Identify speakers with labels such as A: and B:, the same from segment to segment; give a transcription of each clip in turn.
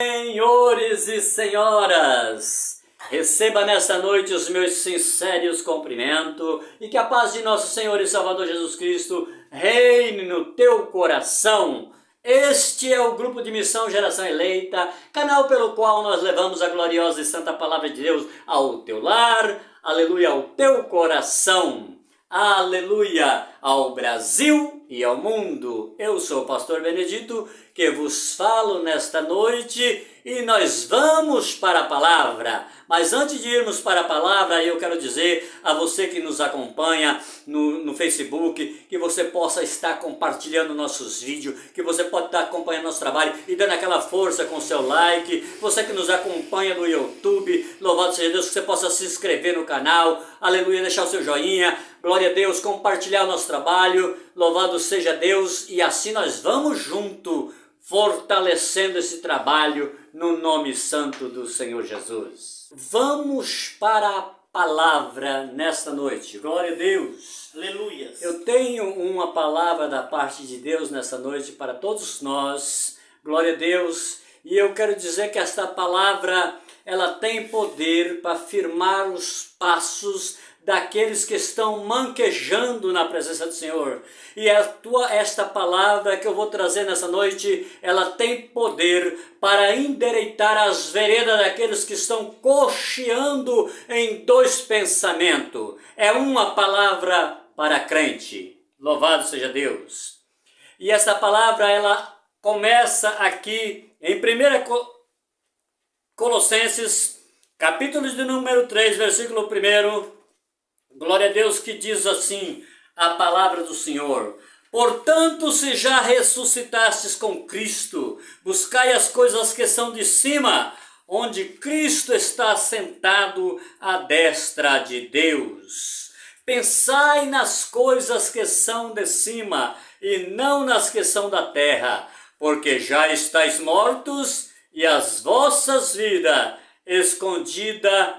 A: Senhores e senhoras, receba nesta noite os meus sinceros cumprimentos e que a paz de nosso Senhor e Salvador Jesus Cristo reine no teu coração. Este é o grupo de missão Geração Eleita, canal pelo qual nós levamos a gloriosa e santa palavra de Deus ao teu lar, aleluia, ao teu coração, aleluia, ao Brasil e ao mundo. Eu sou o pastor Benedito, que vos falo nesta noite e nós vamos para a palavra. Mas antes de irmos para a palavra, eu quero dizer a você que nos acompanha no Facebook, que você possa estar compartilhando nossos vídeos, que você pode estar acompanhando nosso trabalho e dando aquela força com seu like. Você que nos acompanha no YouTube, louvado seja Deus, que você possa se inscrever no canal, aleluia, deixar o seu joinha, glória a Deus, compartilhar o nosso trabalho, louvado seja Deus, e assim nós vamos junto, fortalecendo esse trabalho no nome santo do Senhor Jesus. Vamos para a palavra nesta noite. Glória a Deus.
B: Aleluia.
A: Eu tenho uma palavra da parte de Deus nesta noite para todos nós. Glória a Deus. E eu quero dizer que esta palavra, ela tem poder para firmar os passos daqueles que estão manquejando na presença do Senhor. E esta palavra que eu vou trazer nessa noite, ela tem poder para endireitar as veredas daqueles que estão cocheando em dois pensamentos. É uma palavra para crente. Louvado seja Deus. E essa palavra, ela começa aqui em 1 Colossenses, capítulo de número 3, versículo 1. Glória a Deus, que diz assim a palavra do Senhor. Portanto, se já ressuscitastes com Cristo, buscai as coisas que são de cima, onde Cristo está sentado à destra de Deus. Pensai nas coisas que são de cima, e não nas que são da terra, porque já estáis mortos, e as vossas vidas escondidas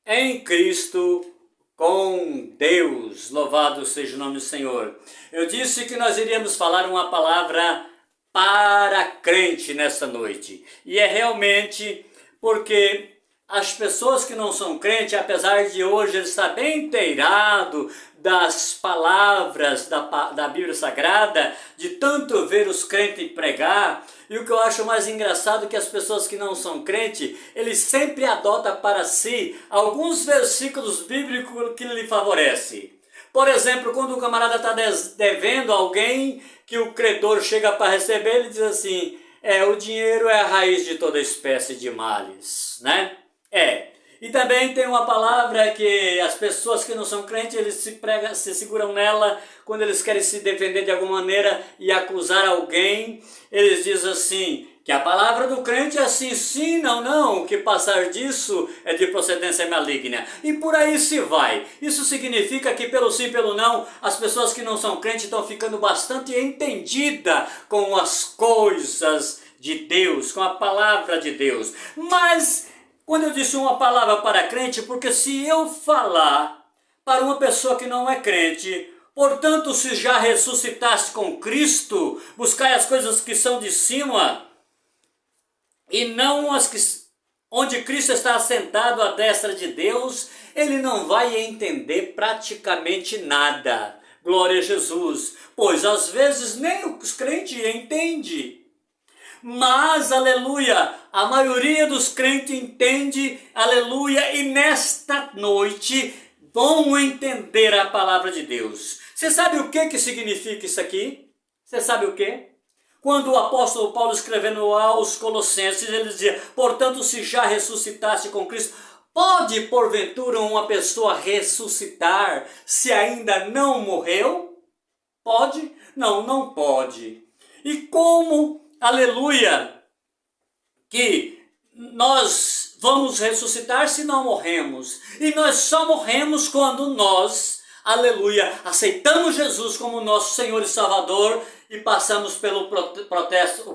A: em Cristo com Deus. Louvado seja o nome do Senhor. Eu disse que nós iríamos falar uma palavra para crente nessa noite. E é realmente porque as pessoas que não são crentes, apesar de hoje eles estar bem inteirado das palavras da Bíblia Sagrada, de tanto ver os crentes pregar, e o que eu acho mais engraçado é que as pessoas que não são crentes, eles sempre adotam para si alguns versículos bíblicos que lhe favorecem. Por exemplo, quando o camarada está devendo alguém, que o credor chega para receber, ele diz assim, o dinheiro é a raiz de toda espécie de males, né? E também tem uma palavra que as pessoas que não são crentes, eles se seguram nela quando eles querem se defender de alguma maneira e acusar alguém. Eles dizem assim, que a palavra do crente é assim, sim, não, não, o que passar disso é de procedência maligna. E por aí se vai. Isso significa que pelo sim, pelo não, as pessoas que não são crentes estão ficando bastante entendidas com as coisas de Deus, com a palavra de Deus. Mas quando eu disse uma palavra para crente, porque se eu falar para uma pessoa que não é crente, portanto, se já ressuscitaste com Cristo, buscai as coisas que são de cima, e não as que onde Cristo está assentado à destra de Deus, ele não vai entender praticamente nada. Glória a Jesus. Pois às vezes nem os crentes entendem. Mas, aleluia, a maioria dos crentes entende, aleluia, e nesta noite vão entender a palavra de Deus. Você sabe o que significa isso aqui? Você sabe o que? Quando o apóstolo Paulo escrevendo aos Colossenses, ele dizia, portanto, se já ressuscitaste com Cristo, pode porventura uma pessoa ressuscitar se ainda não morreu? Pode? Não, não pode. E como, aleluia, que nós vamos ressuscitar se não morremos. E nós só morremos quando nós, aleluia, aceitamos Jesus como nosso Senhor e Salvador e passamos pelo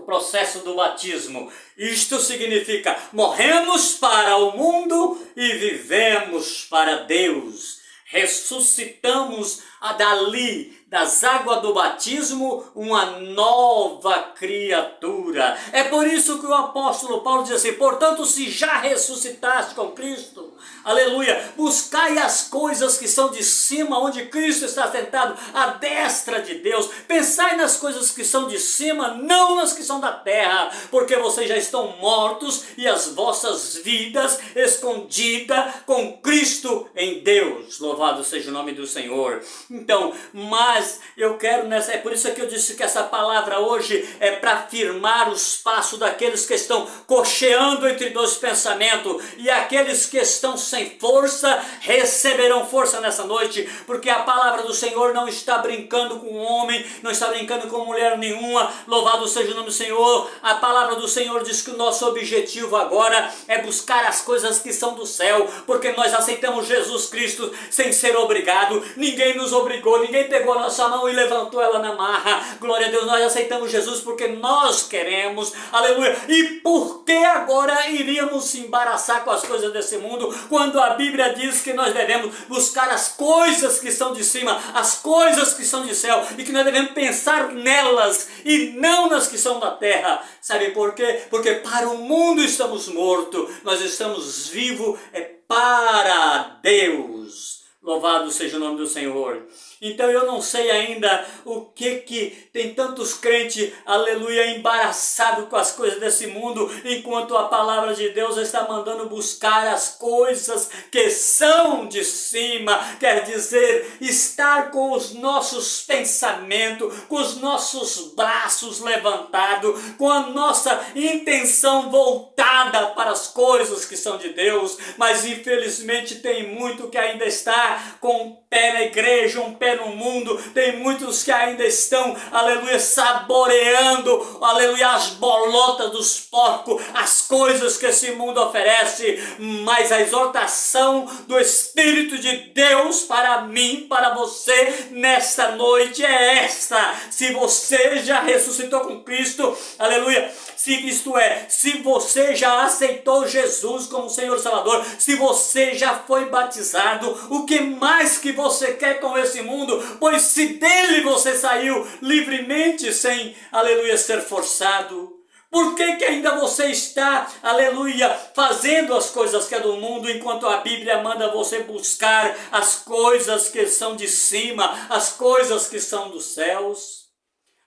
A: processo do batismo. Isto significa, morremos para o mundo e vivemos para Deus. Ressuscitamos dali, das águas do batismo, uma nova criatura. É por isso que o apóstolo Paulo diz assim: portanto, se já ressuscitaste com Cristo, aleluia, buscai as coisas que são de cima, onde Cristo está sentado à destra de Deus. Pensai nas coisas que são de cima, não nas que são da terra, porque vocês já estão mortos e as vossas vidas escondidas com Cristo em Deus. Louvado seja o nome do Senhor. Então, mas eu quero é por isso que eu disse que essa palavra hoje é para firmar os passos daqueles que estão cocheando entre dois pensamentos, e aqueles que estão sem força receberão força nessa noite, porque a palavra do Senhor não está brincando com homem, não está brincando com mulher nenhuma. Louvado seja o nome do Senhor. A palavra do Senhor diz que o nosso objetivo agora é buscar as coisas que são do céu, porque nós aceitamos Jesus Cristo sem ser obrigado. Ninguém nos obrigou, ninguém pegou a nossa mão e levantou ela na marra. Glória a Deus, nós aceitamos Jesus porque nós queremos, aleluia. E por que agora iríamos se embaraçar com as coisas desse mundo, quando a Bíblia diz que nós devemos buscar as coisas que são de cima, as coisas que são de céu, e que nós devemos pensar nelas e não nas que são da terra? Sabe por quê? Porque para o mundo estamos mortos, nós estamos vivos para Deus. Louvado seja o nome do Senhor. Então eu não sei ainda o que tem tantos crentes, aleluia, embaraçados com as coisas desse mundo, enquanto a palavra de Deus está mandando buscar as coisas que são de cima. Quer dizer, estar com os nossos pensamentos, com os nossos braços levantados, com a nossa intenção voltada para as coisas que são de Deus. Mas infelizmente tem muito que ainda está com um pé na igreja, um pé no mundo. Tem muitos que ainda estão, aleluia, saboreando, aleluia, as bolotas dos porcos, as coisas que esse mundo oferece. Mas a exortação do Espírito de Deus para mim, para você, nesta noite é esta: se você já ressuscitou com Cristo, aleluia, se você já aceitou Jesus como Senhor e Salvador, se você já foi batizado, o que mais que você quer com esse mundo? Pois se dele você saiu livremente, sem, aleluia, ser forçado, por que ainda você está, aleluia, fazendo as coisas que é do mundo, enquanto a Bíblia manda você buscar as coisas que são de cima, as coisas que são dos céus?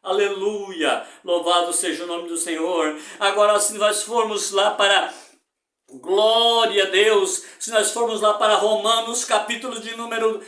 A: Aleluia, louvado seja o nome do Senhor. Agora, se nós formos lá para, glória a Deus, se nós formos lá para Romanos, capítulo de número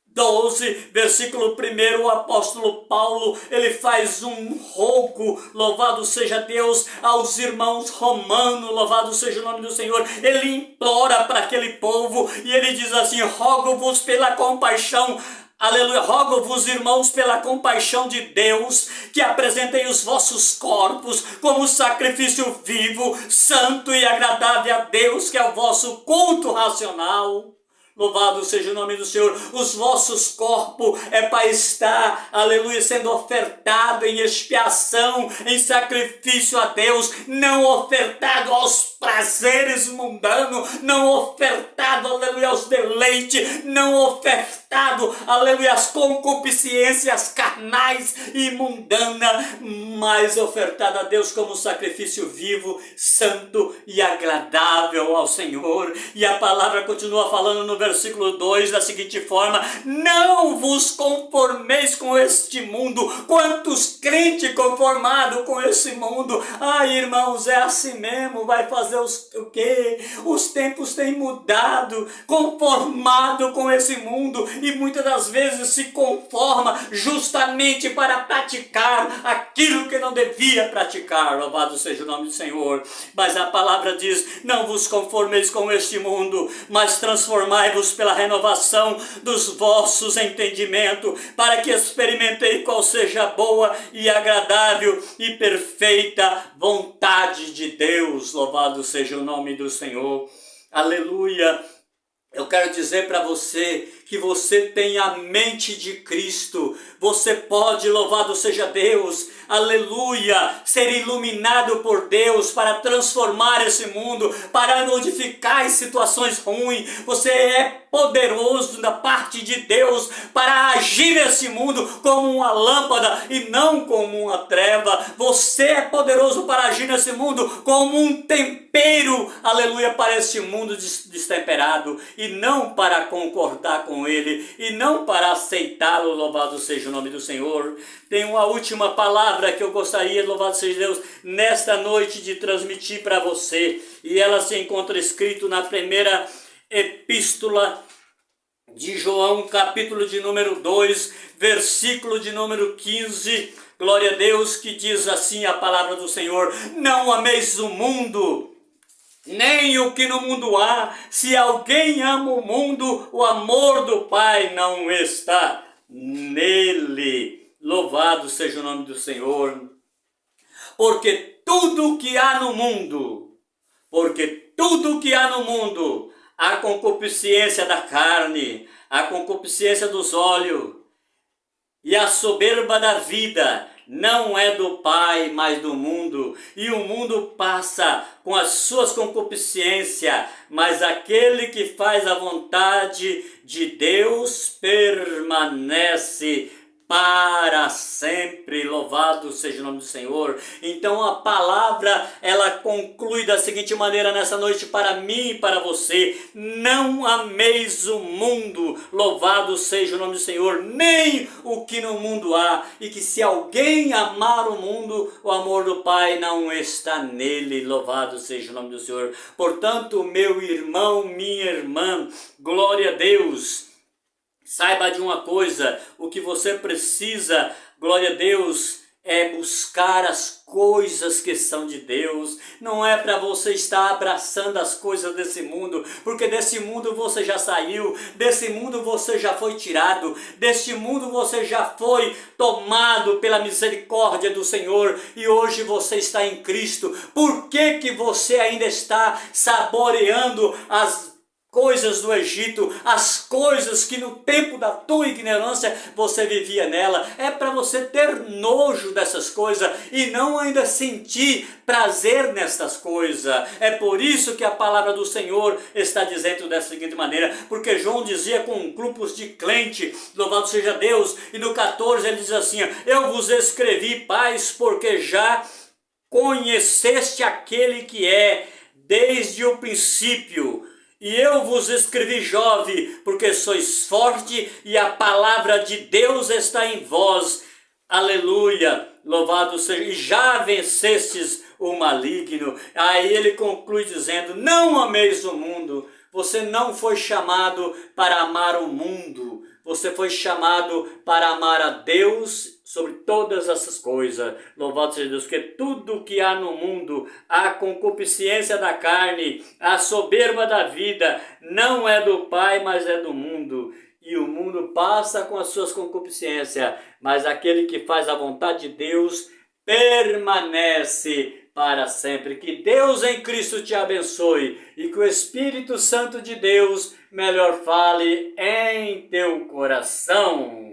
A: 12, versículo 1, o apóstolo Paulo, ele faz um rogo, louvado seja Deus, aos irmãos romanos, louvado seja o nome do Senhor. Ele implora para aquele povo e ele diz assim: rogo-vos pela compaixão, aleluia, rogo-vos, irmãos, pela compaixão de Deus, que apresentem os vossos corpos como sacrifício vivo, santo e agradável a Deus, que é o vosso culto racional. Louvado seja o nome do Senhor. Os vossos corpos é para estar, aleluia, sendo ofertado em expiação, em sacrifício a Deus, não ofertado aos prazeres mundanos, não ofertado, aleluia, aos deleites, não ofertado, aleluia, às concupiscências carnais e mundanas, mas ofertado a Deus como sacrifício vivo, santo e agradável ao Senhor. E a palavra continua falando no versículo 2 da seguinte forma: não vos conformeis com este mundo. Quantos crentes conformados com esse mundo? Ai, irmãos, é assim mesmo. Vai fazer o quê? Os tempos têm mudado, conformado com esse mundo, e muitas das vezes se conforma justamente para praticar aquilo que não devia praticar. Louvado seja o nome do Senhor. Mas a palavra diz: não vos conformeis com este mundo, mas transformai-vos pela renovação dos vossos entendimentos, para que experimentei qual seja a boa e agradável e perfeita vontade de Deus. Louvado seja o nome do Senhor. Aleluia. Eu quero dizer para você que você tem a mente de Cristo. Você pode, louvado seja Deus, aleluia, ser iluminado por Deus para transformar esse mundo, para modificar as situações ruins. Você é poderoso da parte de Deus para agir nesse mundo como uma lâmpada e não como uma treva. Você é poderoso para agir nesse mundo como um tempero, aleluia, para esse mundo destemperado, e não para concordar com ele, e não para aceitá-lo. Louvado seja o nome do Senhor. Tem uma última palavra que eu gostaria, louvado seja Deus, nesta noite de transmitir para você, e ela se encontra escrito na primeira epístola de João, capítulo de número 2, versículo de número 15, glória a Deus, que diz assim a palavra do Senhor: não ameis o mundo, nem o que no mundo há. Se alguém ama o mundo, o amor do Pai não está nele. Louvado seja o nome do Senhor. Porque tudo que há no mundo, a concupiscência da carne, a concupiscência dos olhos e a soberba da vida não é do Pai, mas do mundo. E o mundo passa com as suas concupiscências, mas aquele que faz a vontade de Deus permanece para sempre. Louvado seja o nome do Senhor. Então a palavra, ela conclui da seguinte maneira nessa noite para mim e para você: não ameis o mundo, louvado seja o nome do Senhor, nem o que no mundo há, e que se alguém amar o mundo, o amor do Pai não está nele. Louvado seja o nome do Senhor. Portanto, meu irmão, minha irmã, glória a Deus, saiba de uma coisa: o que você precisa, glória a Deus, é buscar as coisas que são de Deus. Não é para você estar abraçando as coisas desse mundo, porque desse mundo você já saiu, desse mundo você já foi tirado, deste mundo você já foi tomado pela misericórdia do Senhor, e hoje você está em Cristo. Por que você ainda está saboreando as coisas do Egito, as coisas que no tempo da tua ignorância você vivia nela? É para você ter nojo dessas coisas e não ainda sentir prazer nessas coisas. É por isso que a palavra do Senhor está dizendo dessa seguinte maneira, porque João dizia com grupos de crente, louvado seja Deus, e no 14 ele diz assim: eu vos escrevi, pais, porque já conheceste aquele que é desde o princípio. E eu vos escrevi, jovem, porque sois forte e a palavra de Deus está em vós. Aleluia, louvado seja, e já vencestes o maligno. Aí ele conclui dizendo: não ameis o mundo. Você não foi chamado para amar o mundo. Você foi chamado para amar a Deus sobre todas essas coisas. Louvado seja Deus, que tudo que há no mundo, a concupiscência da carne, a soberba da vida, não é do Pai, mas é do mundo. E o mundo passa com as suas concupiscências, mas aquele que faz a vontade de Deus permanece para sempre. Que Deus em Cristo te abençoe e que o Espírito Santo de Deus melhor fale em teu coração.